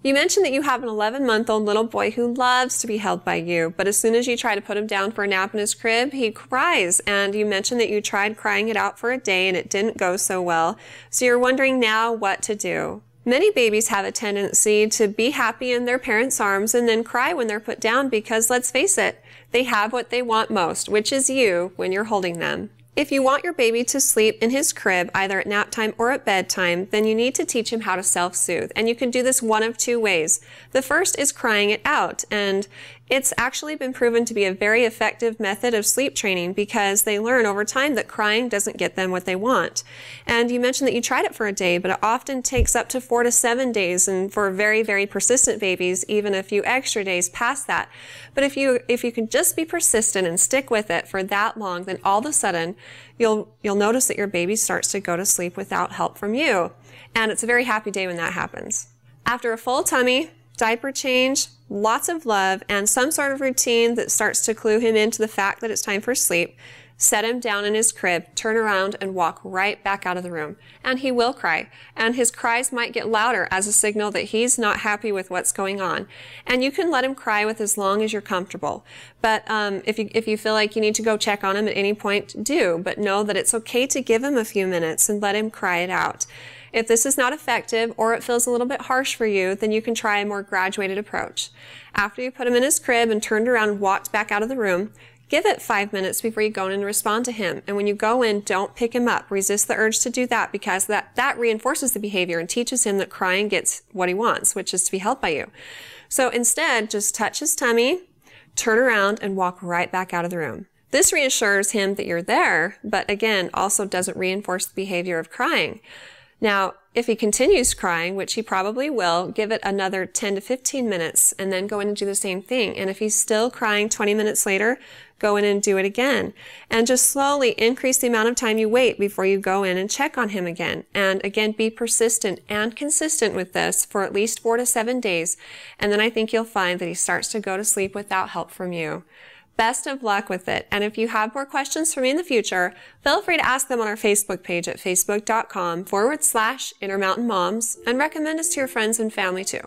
You mentioned that you have an 11-month-old little boy who loves to be held by you, but as soon as you try to put him down for a nap in his crib, he cries. And you mentioned that you tried crying it out for a day and it didn't go so well. So you're wondering now what to do. Many babies have a tendency to be happy in their parents' arms and then cry when they're put down because, let's face it, they have what they want most, which is you when you're holding them. If you want your baby to sleep in his crib, either at nap time or at bedtime, then you need to teach him how to self-soothe. And you can do this one of two ways. The first is crying it out. And it's actually been proven to be a very effective method of sleep training because they learn over time that crying doesn't get them what they want. And you mentioned that you tried it for a day, but it often takes up to 4 to 7 days, and for very, very persistent babies, even a few extra days past that. But if you can just be persistent and stick with it for that long, then all of a sudden you'll notice that your baby starts to go to sleep without help from you. And it's a very happy day when that happens. After a full tummy, diaper change, lots of love, and some sort of routine that starts to clue him into the fact that it's time for sleep, set him down in his crib, turn around, and walk right back out of the room. And he will cry. And his cries might get louder as a signal that he's not happy with what's going on. And you can let him cry with as long as you're comfortable. But if you feel like you need to go check on him at any point, do. But know that it's okay to give him a few minutes and let him cry it out. If this is not effective or it feels a little bit harsh for you, then you can try a more graduated approach. After you put him in his crib and turned around and walked back out of the room, give it 5 minutes before you go in and respond to him. And when you go in, don't pick him up. Resist the urge to do that because that reinforces the behavior and teaches him that crying gets what he wants, which is to be held by you. So instead, just touch his tummy, turn around, and walk right back out of the room. This reassures him that you're there, but again, also doesn't reinforce the behavior of crying. Now, if he continues crying, which he probably will, give it another 10 to 15 minutes and then go in and do the same thing. And if he's still crying 20 minutes later, go in and do it again. And just slowly increase the amount of time you wait before you go in and check on him again. And again, be persistent and consistent with this for at least 4 to 7 days. And then I think you'll find that he starts to go to sleep without help from you. Best of luck with it. And if you have more questions for me in the future, feel free to ask them on our Facebook page at facebook.com/InterMountainMoms and recommend us to your friends and family too.